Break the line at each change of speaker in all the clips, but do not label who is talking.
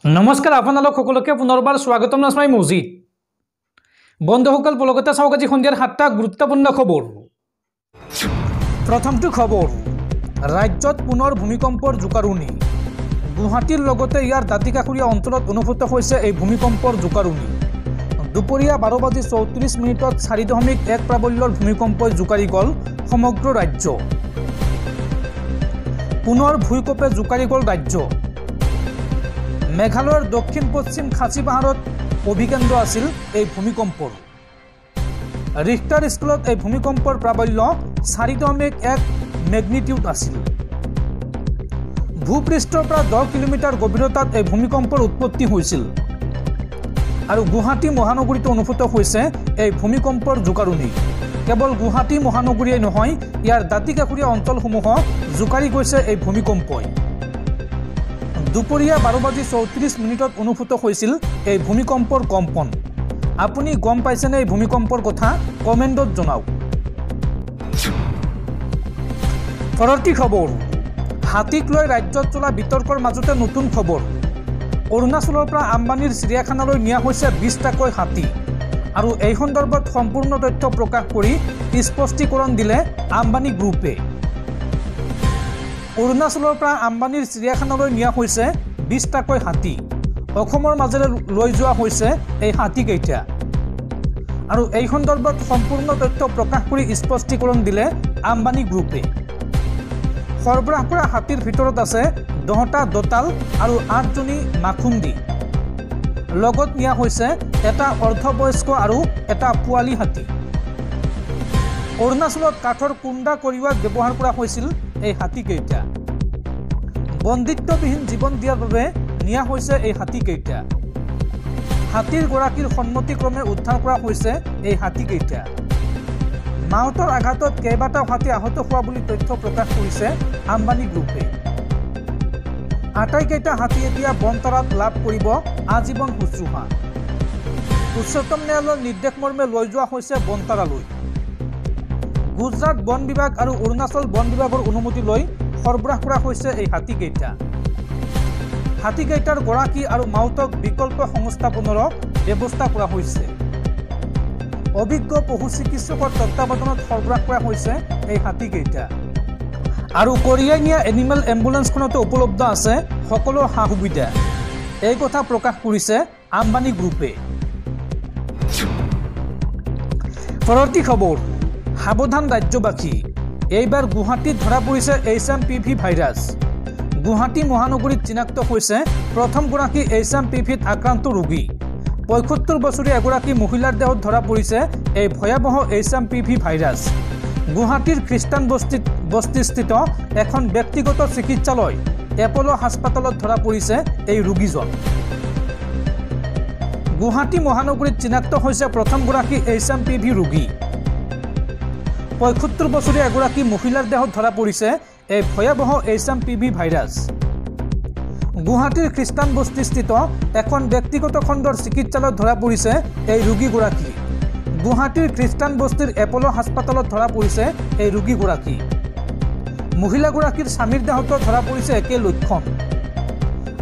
নমস্কাৰ আপোনালোক সকলোকে পুনৰবাৰ স্বাগতম নাজমাই মজিদ বন্ধুসকল পলকতে চাওক আজি সন্ধিয়াৰ 7টা গুৰুত্বপূৰ্ণ খবৰ। প্ৰথমটো খবৰ, ৰাজ্যত পুনৰ ভূমিকম্পৰ জোকাৰণি। গুৱাহাটীৰ লগতে ইয়াৰ দাঁতিকাষৰীয়া অঞ্চলত অনুভূত হৈছে এই ভূমিকম্পৰ জোকাৰণি। দুপৰীয়া 12:34 4.1 প্ৰাবল্যৰ ভূমিকম্পই জোকাৰি গ'ল সমগ্ৰ ৰাজ্য। পুনৰ ভূঁইকঁপে জোকাৰি গ'ল ৰাজ্য। মেঘালয়ৰ দক্ষিণ পশ্চিম খাচী পাহাৰত অভিকেন্দ্ৰ আছিল এই ভূমিকম্পৰ। ৰিক্টাৰ স্কেলত এই ভূমিকম্পৰ প্ৰাবল্য 4.1 মেগনিটিউড আছিল। ভূপৃষ্ঠৰ পৰা 10 কিলোমিটাৰ গভীৰতাত এই ভূমিকম্পৰ উৎপত্তি হৈছিল আৰু গুৱাহাটী মহানগৰীত অনুভূত হৈছে এই ভূমিকম্পৰ জোকাৰণি। কেৱল গুৱাহাটী মহানগৰীয়ে নহয়, ইয়াৰ দাঁতিকাষৰীয়া অঞ্চলসমূহক জোকাৰি গৈছে এই ভূমিকম্পই। দুপৰীয়া 12:34 অনুভূত হৈছিল এই ভূমিকম্পৰ কম্পন। আপুনি গম পাইছেনে এই ভূমিকম্পৰ কথা? কমেণ্টত জনাওক। পৰৱৰ্তী খবৰ, হাতীক লৈ ৰাজ্যত চলা বিতৰ্কৰ মাজতে নতুন খবৰ। অৰুণাচলৰ পৰা আম্বানীৰ চিৰিয়াখানালৈ নিয়া হৈছে 20টাকৈ হাতী আৰু এই সন্দৰ্ভত সম্পূৰ্ণ তথ্য প্ৰকাশ কৰি স্পষ্টীকৰণ দিলে আম্বানী গ্ৰুপে। অৰুণাচলৰ পৰা আম্বানীৰ চিৰিয়াখানালৈ নিয়া হৈছে 20টাকৈ হাতী। অসমৰ মাজেৰে লৈ যোৱা হৈছে এই হাতীকেইটা আৰু এই সন্দৰ্ভত সম্পূৰ্ণ তথ্য প্ৰকাশ কৰি স্পষ্টীকৰণ দিলে আম্বানী গ্ৰুপে। সৰবৰাহ কৰা হাতীৰ ভিতৰত আছে 10টা দঁতাল আৰু 8জনী মাখুন্দি। লগত নিয়া হৈছে এটা অৰ্ধবয়স্ক আৰু এটা পোৱালী হাতী। অৰুণাচলত কাঠৰ কুণ্ডা কঢ়িওৱাত ব্যৱহাৰ কৰা হৈছিল এই হাতীকেইটা। বন্দিত্ববিহীন জীৱন দিয়াৰ বাবে নিয়া হৈছে এই হাতীকেইটা। হাতীৰ গৰাকীৰ সন্মতিক্ৰমে উদ্ধাৰ কৰা হৈছে এই হাতীকেইটা। মাউতৰ আঘাতত কেইবাটাও হাতী আহত হোৱা বুলি তথ্য প্ৰকাশ কৰিছে আম্বানী গ্ৰুপে। আটাইকেইটা হাতী এতিয়া বনতাৰাত লাভ কৰিব আজীৱন শুশ্ৰূষা। উচ্চতম ন্যায়ালয়ৰ নিৰ্দেশ মৰ্মে লৈ যোৱা হৈছে বনতাৰালৈ। গুজৰাট বন বিভাগ আৰু অৰুণাচল বন বিভাগৰ অনুমতি লৈ সৰবৰাহ কৰা হৈছে এই হাতীকেইটা। হাতীকেইটাৰ গৰাকী আৰু মাউতক বিকল্প সংস্থাপনৰো ব্যৱস্থা কৰা হৈছে। অভিজ্ঞ পশু চিকিৎসকৰ তত্বাৱধানত সৰবৰাহ কৰা হৈছে এই হাতীকেইটা আৰু কঢ়িয়াই নিয়া এনিমেল এম্বুলেন্সখনতো উপলব্ধ আছে সকলো সা সুবিধা। এই কথা প্ৰকাশ কৰিছে আম্বানী গ্ৰুপে। পৰৱৰ্তী খবৰ, সাৱধান ৰাজ্যবাসী। এইবাৰ গুৱাহাটীত ধৰা পৰিছে HMPV ভাইৰাছ। গুৱাহাটী মহানগৰীত চিনাক্ত হৈছে প্ৰথমগৰাকী HMPVত আক্ৰান্ত ৰোগী। 75 বছৰীয়া এগৰাকী মহিলাৰ দেহত ধৰা পৰিছে এই ভয়াৱহ HMPV ভাইৰাছ। গুৱাহাটীৰ খ্ৰীষ্টান বস্তিস্থিত এখন ব্যক্তিগত চিকিৎসালয় এপলো হাস্পাতালত ধৰা পৰিছে এই ৰোগীজন। গুৱাহাটী মহানগৰীত চিনাক্ত হৈছে প্ৰথমগৰাকী HMPV ৰোগী। 75 বছৰীয়া এগৰাকী মহিলাৰ দেহত ধৰা পৰিছে এই ভয়াৱহ HMPV ভাইৰাছ। গুৱাহাটীৰ খ্ৰীষ্টান বস্তিস্থিত এখন ব্যক্তিগত খণ্ডৰ চিকিৎসালয়ত ধৰা পৰিছে এই ৰোগীগৰাকী। গুৱাহাটীৰ খ্ৰীষ্টান বস্তিৰ এপলো হাস্পাতালত ধৰা পৰিছে এই ৰোগীগৰাকী। মহিলাগৰাকীৰ স্বামীৰ দেহতো ধৰা পৰিছে একে লক্ষণ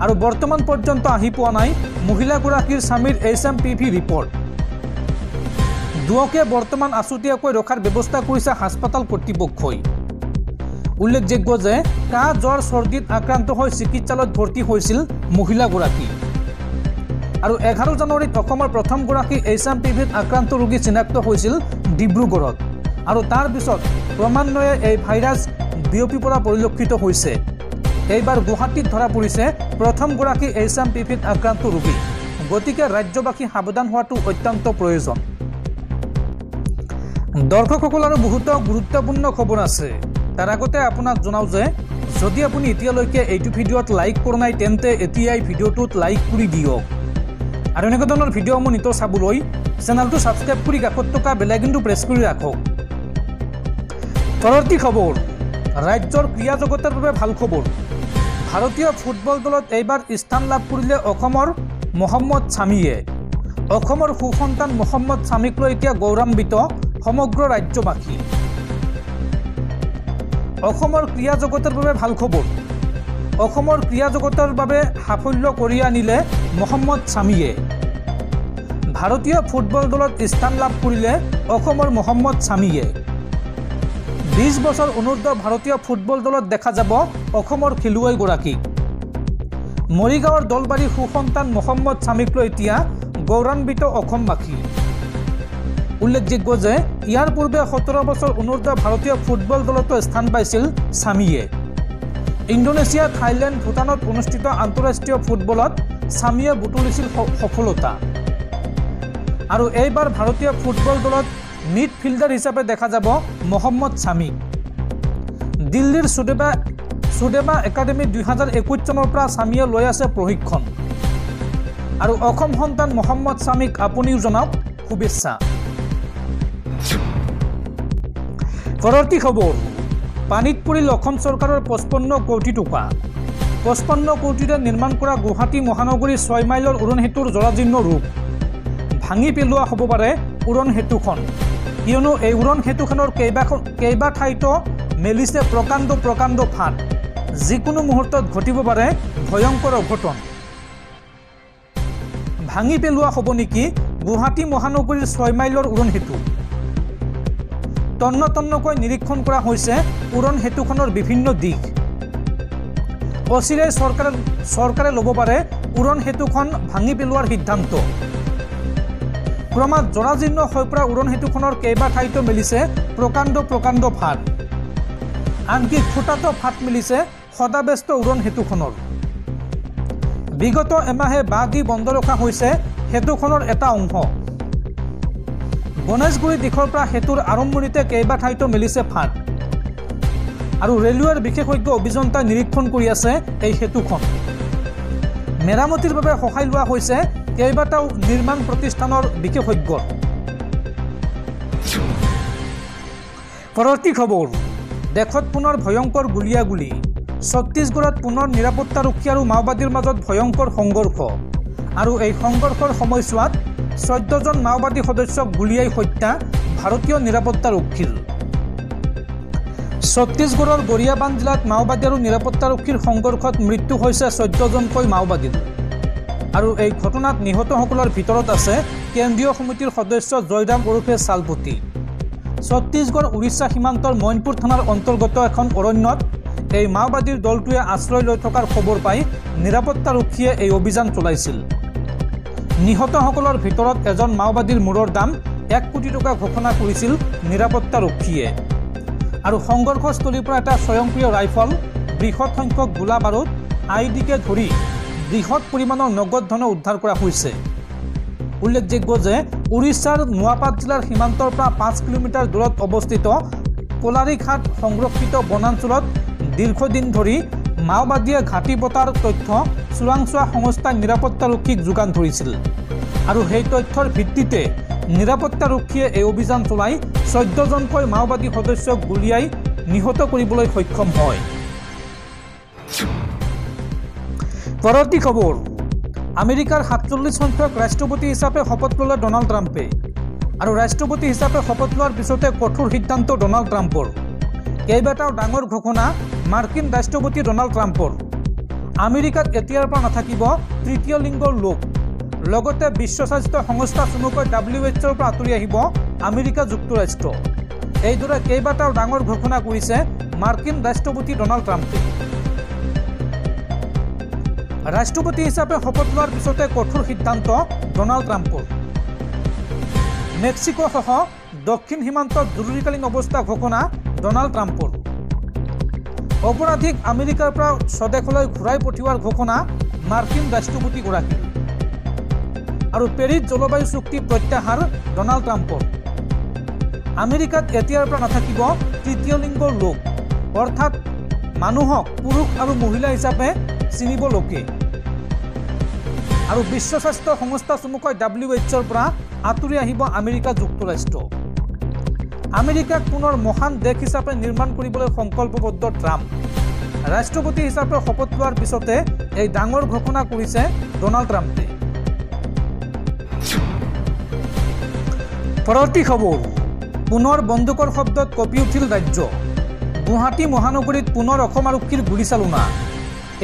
আৰু বৰ্তমান পৰ্যন্ত আহি পোৱা নাই মহিলাগৰাকীৰ স্বামীৰ HMPV ৰিপৰ্ট। দুয়োকে বৰ্তমান আছুতীয়াকৈ ৰখাৰ ব্যৱস্থা কৰিছে হাস্পাতাল কৰ্তৃপক্ষই। উল্লেখযোগ্য যে কাহ জ্বৰ চৰ্দিত আক্ৰান্ত হৈ চিকিৎসালয়ত ভৰ্তি হৈছিল মহিলাগৰাকী আৰু 11 জানুৱাৰীত অসমৰ প্ৰথমগৰাকী HMPVত আক্ৰান্ত ৰোগী চিনাক্ত হৈছিল ডিব্ৰুগড়ত আৰু তাৰ পিছত ক্ৰমান্বয়ে এই ভাইৰাছ বিয়পি পৰা পৰিলক্ষিত হৈছে। এইবাৰ গুৱাহাটীত ধৰা পৰিছে প্ৰথমগৰাকী HMPVত আক্ৰান্ত ৰোগী। গতিকে ৰাজ্যবাসী সাৱধান হোৱাটো অত্যন্ত প্ৰয়োজন। দৰ্শকসকল আৰু বহুতো গুৰুত্বপূৰ্ণ খবৰ আছে। তাৰ আগতে আপোনাক জনাওঁ যে যদি আপুনি এতিয়ালৈকে এইটো ভিডিঅ'ত লাইক কৰা নাই তেন্তে এতিয়াই ভিডিঅ'টোত লাইক কৰি দিয়ক আৰু এনেকুৱা ধৰণৰ ভিডিঅ'সমূহ নিতৌ চাবলৈ চেনেলটো ছাবস্ক্ৰাইব কৰি কাষত থকা বেল আইকনটো প্ৰেছ কৰি ৰাখক। পৰৱৰ্তী খবৰ, ৰাজ্যৰ ক্ৰীড়া জগতৰ বাবে ভাল খবৰ। ভাৰতীয় ফুটবল দলত এইবাৰ স্থান লাভ কৰিলে অসমৰ মহম্মদ ছামীয়ে। অসমৰ সুসন্তান মহম্মদ ছামীক লৈ এতিয়া গৌৰৱান্বিত সমগ্ৰ ৰাজ্যবাসী। অসমৰ ক্ৰীড়া জগতৰ বাবে ভাল খবৰ। অসমৰ ক্ৰীড়া জগতৰ বাবে সাফল্য কঢ়িয়াই আনিলে মহম্মদ ছামিয়ে। ভাৰতীয় ফুটবল দলত স্থান লাভ কৰিলে অসমৰ মহম্মদ ছামিয়ে। 20 বছৰ অনূৰ্ধ্ব ভাৰতীয় ফুটবল দলত দেখা যাব অসমৰ খেলুৱৈগৰাকীক। মৰিগাঁৱৰ দলবাৰীৰ সুসন্তান মহম্মদ ছামিক লৈ এতিয়া গৌৰৱান্বিত অসমবাসী। উল্লেখযোগ্য যে ইয়াৰ পূৰ্বে 17 বছৰ অনূৰ্ধ্ব ভাৰতীয় ফুটবল দলতো স্থান পাইছিল ছামিয়ে। ইণ্ডোনেছিয়া, থাইলেণ্ড, ভূটানত অনুষ্ঠিত আন্তঃৰাষ্ট্ৰীয় ফুটবলত ছামিয়ে বুটলিছিল সফলতা। আৰু এইবাৰ ভাৰতীয় ফুটবল দলত মিডফিল্ডাৰ হিচাপে দেখা যাব মহম্মদ ছামিক। দিল্লীৰ সুদেবা একাডেমি 2021 চনৰ পৰা ছামিয়ে লৈ আছে প্ৰশিক্ষণ। আৰু অসম সন্তান মহম্মদ ছামিক আপুনিও জনাওক শুভেচ্ছা। পৰৱৰ্তী খবৰ, পানীত পৰিল অসম চৰকাৰৰ 55 কোটি টকা। 55 কোটিৰে নিৰ্মাণ কৰা গুৱাহাটী মহানগৰীৰ 6 মাইলৰ উৰণ সেতুৰ জৰাজীৰ্ণ ৰূপ। ভাঙি পেলোৱা হ'ব পাৰে উৰণ সেতুখন, কিয়নো এই উৰণ সেতুখনৰ কেইবা ঠাইতো মেলিছে প্ৰকাণ্ড ফাট। যিকোনো মুহূৰ্তত ঘটিব পাৰে ভয়ংকৰ অঘটন। ভাঙি পেলোৱা হ'ব নেকি গুৱাহাটী মহানগৰীৰ 6 মাইলৰ উৰণ সেতু। তন্নকৈ নিৰীক্ষণ কৰা হৈছে উৰণ সেতুখনৰ বিভিন্ন দিশ। অচিৰেই চৰকাৰে ল'ব পাৰে উৰণ সেতুখন ভাঙি পেলোৱাৰ সিদ্ধান্ত। ক্ৰমাৎ জৰাজীৰ্ণ হৈ পৰা উৰণ সেতুখনৰ কেইবা ঠাইতো মেলিছে প্ৰকাণ্ড ফাট। আনকি খুটাতো ফাট মেলিছে সদাব্যস্ত উৰণ সেতুখনৰ। বিগত এমাহে বাঁহ দি বন্ধ ৰখা হৈছে সেতুখনৰ এটা অংশ। গণেশগুৰি দিশৰ পৰা সেতুৰ আৰম্ভণিতে কেইবা ঠাইতো মেলিছে ফাট। আৰু ৰেলৱেৰ বিশেষজ্ঞ অভিযন্তাই নিৰীক্ষণ কৰি আছে এই সেতুখন। মেৰামতিৰ বাবে সহায় লোৱা হৈছে কেইবাটাও নিৰ্মাণ প্ৰতিষ্ঠানৰ বিশেষজ্ঞৰ। পৰৱৰ্তী খবৰ, দেশত পুনৰ ভয়ংকৰ গুলীয়াগুলী। ছত্তীশগড়ত পুনৰ নিৰাপত্তাৰক্ষী আৰু মাওবাদীৰ মাজত ভয়ংকৰ সংঘৰ্ষ। আৰু এই সংঘৰ্ষৰ সময়ছোৱাত 14 জন মাওবাদী সদস্যক গুলীয়াই হত্যা ভাৰতীয় নিৰাপত্তাৰক্ষীৰ। ছত্তীশগড়ৰ গৰিয়াবান জিলাত মাওবাদী আৰু নিৰাপত্তাৰক্ষীৰ সংঘৰ্ষত মৃত্যু হৈছে 14 জনকৈ মাওবাদীৰ। আৰু এই ঘটনাত নিহতসকলৰ ভিতৰত আছে কেন্দ্ৰীয় সমিতিৰ সদস্য জয়ৰাম ওৰফে চালপতি। ছত্তীশগড় উৰিষ্যা সীমান্তৰ মইনপুৰ থানাৰ অন্তৰ্গত এখন অৰণ্যত এই মাওবাদীৰ দলটোৱে আশ্ৰয় লৈ থকাৰ খবৰ পাই নিৰাপত্তাৰক্ষীয়ে এই অভিযান চলাইছিল। নিহতসকলৰ ভিতৰত এজন মাওবাদীৰ মূৰৰ দাম 1 কোটি টকা ঘোষণা কৰিছিল নিৰাপত্তাৰক্ষীয়ে। আৰু সংঘৰ্ষস্থলীৰ পৰা এটা স্বয়ংক্ৰিয় ৰাইফল, বৃহৎ সংখ্যক গোলা বাৰুদ, আইডিকে ধৰি বৃহৎ পৰিমাণৰ নগদ ধন উদ্ধাৰ কৰা হৈছে। উল্লেখযোগ্য যে উৰিষ্যাৰ নোৱাপাট জিলাৰ সীমান্তৰ পৰা 5 কিলোমিটাৰ দূৰত অৱস্থিত কোলাৰীঘাট সংৰক্ষিত বনাঞ্চলত দীৰ্ঘদিন ধৰি মাওবাদীয়ে ঘাটি পতাৰ তথ্য চোৰাংচোৱা সংস্থাই নিৰাপত্তাৰক্ষীক যোগান ধৰিছিল। আৰু সেই তথ্যৰ ভিত্তিতে নিৰাপত্তাৰক্ষীয়ে এই অভিযান চলাই 14 জনকৈ মাওবাদী সদস্যক গুলীয়াই নিহত কৰিবলৈ সক্ষম হয়। পৰৱৰ্তী খবৰ, আমেৰিকাৰ 47 সংখ্যক ৰাষ্ট্ৰপতি হিচাপে শপত ল'লে ডনাল্ড ট্ৰাম্পে। আৰু ৰাষ্ট্ৰপতি হিচাপে শপত লোৱাৰ পিছতে কঠোৰ সিদ্ধান্ত ডনাল্ড ট্ৰাম্পৰ। কেইবাটাও ডাঙৰ ঘোষণা মাৰ্কিন ৰাষ্ট্ৰপতি ডনাল্ড ট্ৰাম্পৰ। আমেৰিকাত এতিয়াৰ পৰা নাথাকিব তৃতীয় লিংগৰ লোক। লগতে বিশ্ব স্বাস্থ্য সংস্থা চমুকৈ WHOৰ পৰা আঁতৰি আহিব আমেৰিকা যুক্তৰাষ্ট্ৰ। এইদৰে কেইবাটাও ডাঙৰ ঘোষণা কৰিছে মাৰ্কিন ৰাষ্ট্ৰপতি ডনাল্ড ট্ৰাম্পে। ৰাষ্ট্ৰপতি হিচাপে শপত লোৱাৰ পিছতে কঠোৰ সিদ্ধান্ত ডনাল্ড ট্ৰাম্পৰ। মেক্সিকোসহ দক্ষিণ সীমান্তত জৰুৰীকালীন অৱস্থা ঘোষণা ডনাল্ড ট্ৰাম্পৰ। অপৰাধীক আমেৰিকাৰ পৰা স্বদেশলৈ ঘূৰাই পঠিওৱাৰ ঘোষণা মাৰ্কিন ৰাষ্ট্ৰপতিগৰাকীৰ। আৰু পেৰিছ জলবায়ু চুক্তি প্ৰত্যাহাৰ ডনাল্ড ট্ৰাম্পৰ। আমেৰিকাত এতিয়াৰ পৰা নাথাকিব তৃতীয় লিংগৰ লোক, অৰ্থাৎ মানুহক পুৰুষ আৰু মহিলা হিচাপে চিনিব লোকে। আৰু বিশ্ব স্বাস্থ্য সংস্থা চমুকৈ WHOৰ পৰা আঁতৰি আহিব আমেৰিকা যুক্তৰাষ্ট্ৰ। আমেৰিকাক পুনৰ মহান দেশ হিচাপে নিৰ্মাণ কৰিবলৈ সংকল্পবদ্ধ ট্ৰাম্প। ৰাষ্ট্ৰপতি হিচাপে শপত লোৱাৰ পিছতে এই ডাঙৰ ঘোষণা কৰিছে ডনাল্ড ট্ৰাম্পে। পৰৱৰ্তী খবৰ, পুনৰ বন্দুকৰ শব্দত কঁপি উঠিল ৰাজ্য। গুৱাহাটী মহানগৰীত পুনৰ অসম আৰক্ষীৰ গুলীচালনা।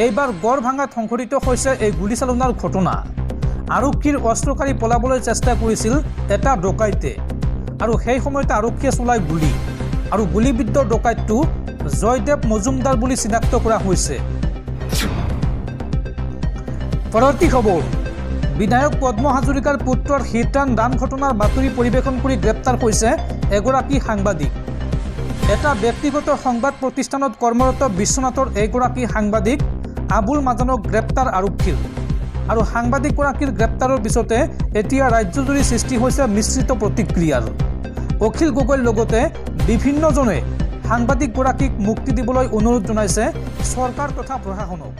এইবাৰ গড় ভাঙাত সংঘটিত হৈছে এই গুলীচালনাৰ ঘটনা। আৰক্ষীৰ অস্ত্ৰকাৰী পলাবলৈ চেষ্টা কৰিছিল এটা ডকাইতে আৰু সেই সময়তে আৰক্ষীয়ে চলাই গুলী আৰু গুলীবিদ্ধ ডকাইতটো জয়দেৱ মজুমদাৰ বুলি চিনাক্ত কৰা হৈছে। পৰৱৰ্তী খবৰ, বিধায়ক পদ্ম হাজৰিকাৰ পুত্ৰৰ হিট এণ্ড ৰান ঘটনাৰ বাতৰি পৰিৱেশন কৰি গ্ৰেপ্তাৰ হৈছে এগৰাকী সাংবাদিক। এটা ব্যক্তিগত সংবাদ প্ৰতিষ্ঠানত কৰ্মৰত বিশ্বনাথৰ এগৰাকী সাংবাদিক আবুল মাজানক গ্ৰেপ্তাৰ আৰক্ষীৰ আৰু সাংবাদিকগৰাকীৰ গ্ৰেপ্তাৰৰ পিছতে এতিয়া ৰাজ্যজুৰি সৃষ্টি হৈছে মিশ্ৰিত প্ৰতিক্ৰিয়াৰ। অখিল গগৈৰ লগতে বিভিন্নজনে সাংবাদিকগৰাকীক মুক্তি দিবলৈ অনুৰোধ জনাইছে চৰকাৰ তথা প্ৰশাসনক।